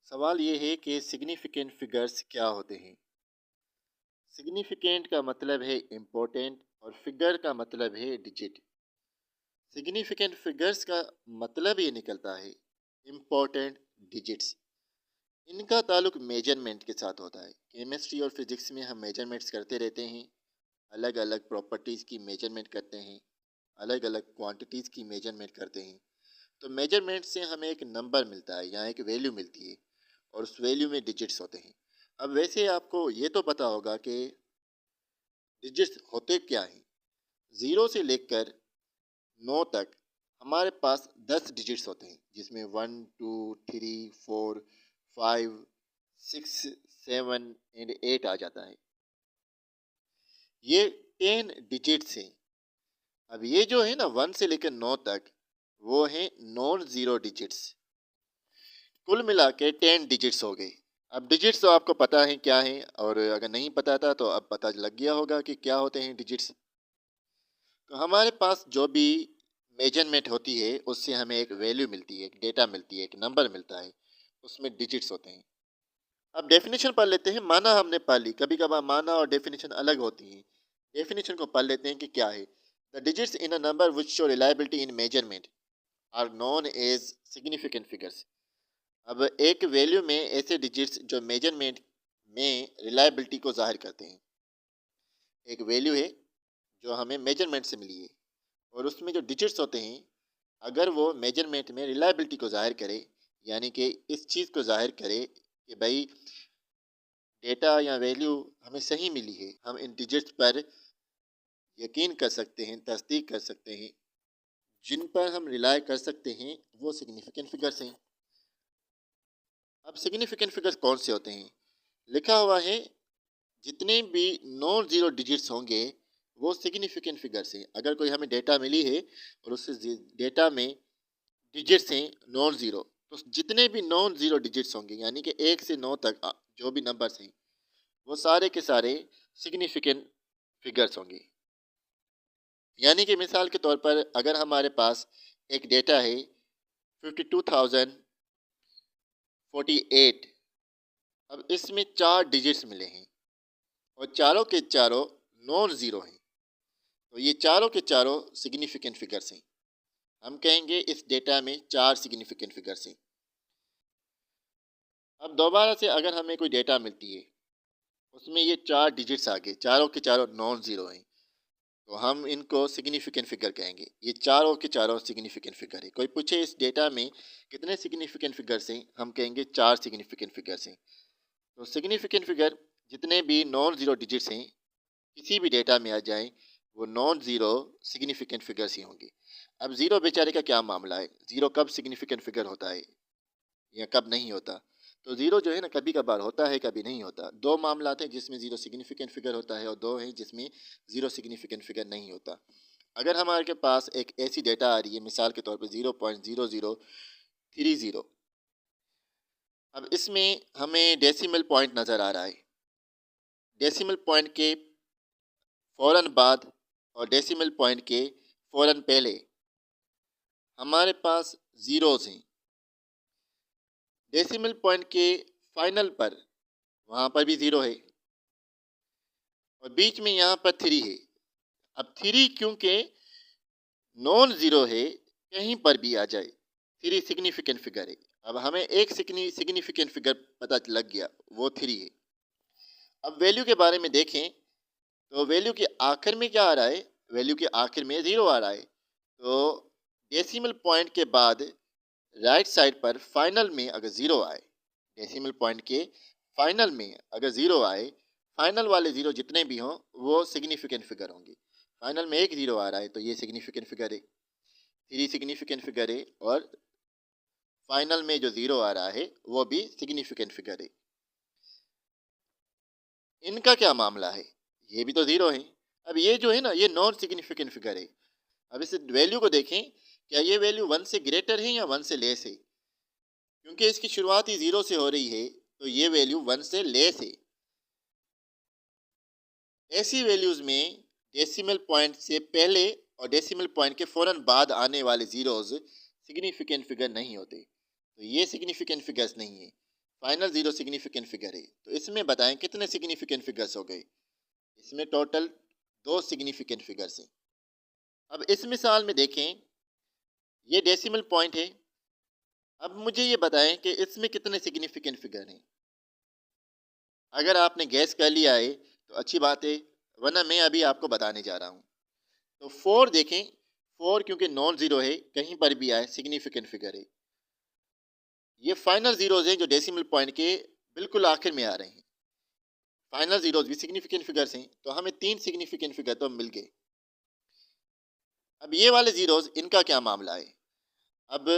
सवाल ये है कि सिग्निफिकेंट फिगर्स क्या होते हैं। सिग्निफिकेंट का मतलब है इम्पोर्टेंट और फिगर का मतलब है डिजिट। सिग्निफिकेंट फिगर्स का मतलब ये निकलता है इम्पोर्टेंट डिजिट्स। इनका ताल्लुक मेजरमेंट के साथ होता है। केमिस्ट्री और फिजिक्स में हम मेजरमेंट्स करते रहते हैं। अलग अलग प्रॉपर्टीज़ की मेजरमेंट करते हैं, अलग अलग क्वांटिटीज़ की मेजरमेंट करते हैं। तो मेजरमेंट से हमें एक नंबर मिलता है या एक वैल्यू मिलती है और उस वैल्यू में डिजिट्स होते हैं। अब वैसे आपको ये तो पता होगा कि डिजिट्स होते क्या हैं। ज़ीरो से लेकर 9 तक हमारे पास 10 डिजिट्स होते हैं, जिसमें 1 2 3 4 5 6 7 एंड 8 आ जाता है। ये 10 डिजिट्स हैं। अब ये जो है ना 1 से लेकर 9 तक, वो है नॉन ज़ीरो डिजिट्स। कुल मिला के 10 डिजिट्स हो गए। अब डिजिट्स तो आपको पता है क्या है, और अगर नहीं पता था तो अब पता लग गया होगा कि क्या होते हैं डिजिट्स। तो हमारे पास जो भी मेजरमेंट होती है उससे हमें एक वैल्यू मिलती है, एक डेटा मिलती है, एक नंबर मिलता है, उसमें डिजिट्स होते हैं। अब डेफिनेशन पढ़ लेते हैं। माना हमने पढ़ ली, कभी कभार माना और डेफिनेशन अलग होती है। डेफिनेशन को पढ़ लेते हैं कि क्या है। The digits in a number which show reliability in measurement are known as significant figures. अब एक वैल्यू में ऐसे डिजिट्स जो मेजरमेंट में रिलायबिलिटी को जाहिर करते हैं। एक वैल्यू है जो हमें मेजरमेंट से मिली है, और उसमें जो डिजिट्स होते हैं, अगर वो मेजरमेंट में रिलायबिलिटी को जाहिर करे, यानी कि इस चीज़ को जाहिर करे कि भाई डेटा या वैल्यू हमें सही मिली है, हम इन डिजिट्स पर यकीन कर सकते हैं, तस्दीक कर सकते हैं, जिन पर हम रिलाय कर सकते हैं, वो सिग्निफिकेंट फिगर्स हैं। अब सिग्निफिकेंट फिगर्स कौन से होते हैं? लिखा हुआ है जितने भी नॉन ज़ीरो डिजिट्स होंगे वो सिग्निफिकेंट फिगर्स हैं। अगर कोई हमें डेटा मिली है और उस डेटा में डिजिट्स हैं नॉन ज़ीरो, तो जितने भी नॉन ज़ीरो डिजिट्स होंगे, यानी कि 1 से 9 तक जो भी नंबर्स हैं, वो सारे के सारे सिग्निफिकेंट फिगर्स होंगे। यानी कि मिसाल के तौर पर अगर हमारे पास एक डेटा है 52,048, अब इसमें 4 डिजिट्स मिले हैं और चारों के चारों नॉन ज़ीरो हैं, तो ये चारों के चारों सिग्निफिकेंट फिगर्स हैं। हम कहेंगे इस डेटा में 4 सिग्निफिकेंट फिगर्स हैं। अब दोबारा से अगर हमें कोई डेटा मिलती है, उसमें ये 4 डिजिट्स आ गए, चारों के चारों नॉन ज़ीरो हैं, तो हम इनको सिग्निफिकेंट फिगर कहेंगे। ये चारों के चारों सिग्निफिकेंट फिगर है। कोई पूछे इस डेटा में कितने सिग्निफिकेंट फिगर्स हैं, हम कहेंगे 4 सिग्निफिकेंट फिगर्स हैं। तो सिग्निफिकेंट फिगर जितने भी नॉन ज़ीरो डिजिट्स हैं किसी भी डेटा में आ जाएं, वो नॉन ज़ीरो सिग्निफिकेंट फिगर्स ही होंगे। अब ज़ीरो बेचारे का क्या मामला है, ज़ीरो कब सिग्निफिकेंट फिगर होता है या कब नहीं होता? तो ज़ीरो जो है ना, कभी कभार होता है, कभी नहीं होता। दो मामला हैं जिसमें ज़ीरो सिग्निफिकेंट फिगर होता है, और दो हैं जिसमें ज़ीरो सिग्निफिकेंट फिगर नहीं होता। अगर हमारे के पास एक ऐसी डेटा आ रही है, मिसाल के तौर पर 0.0030, अब इसमें हमें डेसिमल पॉइंट नज़र आ रहा है। डेसिमल पॉइंट के फ़ौरन बाद और डेसिमल पॉइंट के फ़ौरन पहले हमारे पास ज़ीरोज़ हैं। डेसिमल पॉइंट के फाइनल पर वहाँ पर भी ज़ीरो है, और बीच में यहाँ पर 3 है। अब 3 क्योंकि नॉन ज़ीरो है, कहीं पर भी आ जाए 3 सिग्निफिकेंट फिगर है। अब हमें एक सिग्निफिकेंट फिगर पता लग गया, वो 3 है। अब वैल्यू के बारे में देखें तो वैल्यू के आखिर में क्या आ रहा है? वैल्यू के आखिर में ज़ीरो आ रहा है। तो डेसिमल पॉइंट के बाद राइट साइड पर फाइनल में अगर ज़ीरो आए, डेसिमल पॉइंट के फाइनल में अगर ज़ीरो आए, फाइनल वाले ज़ीरो जितने भी हों वो सिग्निफिकेंट फिगर होंगे। फाइनल में एक ज़ीरो आ रहा है तो ये सिग्निफिकेंट फिगर है, 3 सिग्निफिकेंट फिगर है, और फाइनल में जो ज़ीरो आ रहा है वो भी सिग्निफिकेंट फिगर है। इनका क्या मामला है? ये भी तो ज़ीरो है। अब ये जो है ना, ये नॉन सिग्निफिकेंट फिगर है। अब इस वैल्यू को देखें, क्या ये वैल्यू 1 से ग्रेटर है या 1 से लेस है? क्योंकि इसकी शुरुआत ही ज़ीरो से हो रही है, तो ये वैल्यू 1 से लेस है। ऐसी वैल्यूज़ में डेसिमल पॉइंट से पहले और डेसिमल पॉइंट के फ़ौरन बाद आने वाले ज़ीरोज़ सिग्निफिकेंट फिगर नहीं होते। तो ये सिग्निफिकेंट फिगर्स नहीं है। फाइनल जीरो सिग्निफिकेंट फिगर है। तो इसमें बताएं कितने सिग्निफिकेंट फिगर्स हो गए। इसमें टोटल 2 सिग्निफिकेंट फिगर्स हैं। अब इस मिसाल में देखें, ये डेसिमल पॉइंट है। अब मुझे ये बताएं कि इसमें कितने सिग्निफिकेंट फिगर हैं। अगर आपने गैस कर लिया है तो अच्छी बात है, वरना मैं अभी आपको बताने जा रहा हूँ। तो 4 देखें, 4 क्योंकि नॉन जीरो है, कहीं पर भी आए सिग्निफिकेंट फिगर है। ये फाइनल जीरोज हैं जो डेसिमल पॉइंट के बिल्कुल आखिर में आ रहे हैं। फाइनल जीरोज भी सिग्निफिकेंट फिगर्स हैं, तो हमें 3 सिग्निफिकेंट फिगर तो मिल गए। अब ये वाले जीरोज, इनका क्या मामला है। अब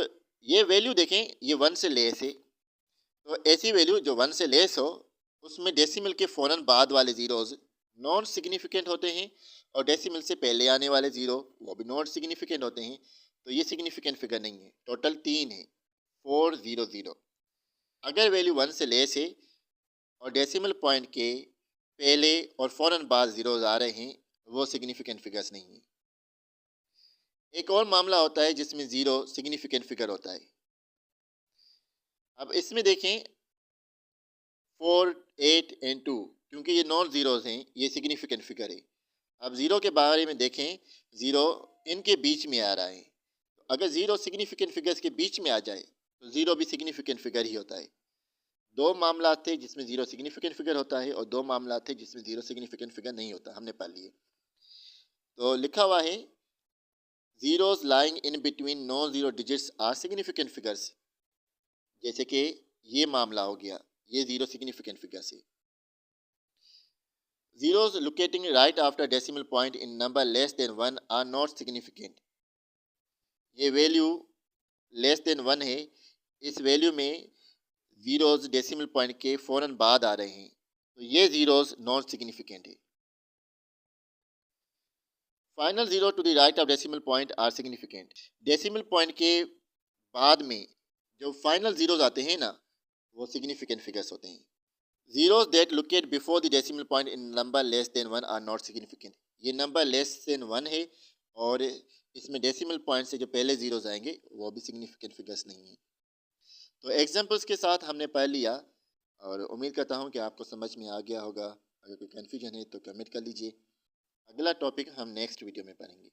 ये वैल्यू देखें, ये 1 से लेस है। तो ऐसी वैल्यू जो 1 से लेस हो, उसमें डेसिमल के फ़ौरन बाद वाले जीरोज नॉन सिग्निफिकेंट होते हैं, और डेसिमल से पहले आने वाले जीरो वो भी नॉन सिग्निफिकेंट होते हैं। तो ये सिग्निफिकेंट फिगर नहीं है। टोटल 3 है, 400। अगर वैल्यू 1 से लेस है और डेसिमल पॉइंट के पहले और फ़ौरन बाद जीरोज आ रहे हैं, वो सिग्निफिकेंट फिगर्स नहीं है। एक और मामला होता है जिसमें जीरो सिग्निफिकेंट फिगर होता है। अब इसमें देखें 4, 8 एंड 2, क्योंकि ये नॉन जीरोज हैं, ये सिग्निफिकेंट फिगर है। अब जीरो के बारे में देखें, जीरो इनके बीच में आ रहा है। तो अगर जीरो सिग्निफिकेंट फिगर्स के बीच में आ जाए तो जीरो भी सिग्निफिकेंट फिगर ही होता है। 2 मामला थे जिसमें जीरो सिग्निफिकेंट फिगर होता है, और 2 मामला थे जिसमें जीरो सिग्निफिकेंट फिगर नहीं होता, हमने पढ़ लिए। तो लिखा हुआ है zeros lying in between non-zero digits are significant figures। जैसे कि ये मामला हो गया, ये जीरो सिग्निफिकेंट फिगर्स है। Zeros locating right after decimal point in number less than 1 are not significant। ये वैल्यू लेस देन 1 है, इस वैल्यू में जीरोज डेसिमल पॉइंट के फौरन बाद आ रहे हैं, तो ये जीरोज नॉन सिग्निफिकेंट है। Final zero to the right of decimal point are significant. Decimal point के बाद में जो फाइनल जीरोज आते हैं ना, वो सिग्निफिकेंट फिगर्स होते हैं। Zeros that locate before the decimal point in number less than 1 are not significant. ये नंबर लेस देन 1 है, और इसमें डेसिमल पॉइंट से जो पहले जीरोज आएंगे वो भी सिग्निफिकेंट फिगर्स नहीं है। तो एग्जाम्पल्स के साथ हमने पढ़ लिया, और उम्मीद करता हूँ कि आपको समझ में आ गया होगा। अगर कोई कन्फ्यूजन है तो कमेंट कर लीजिए। अगला टॉपिक हम नेक्स्ट वीडियो में पढ़ेंगे।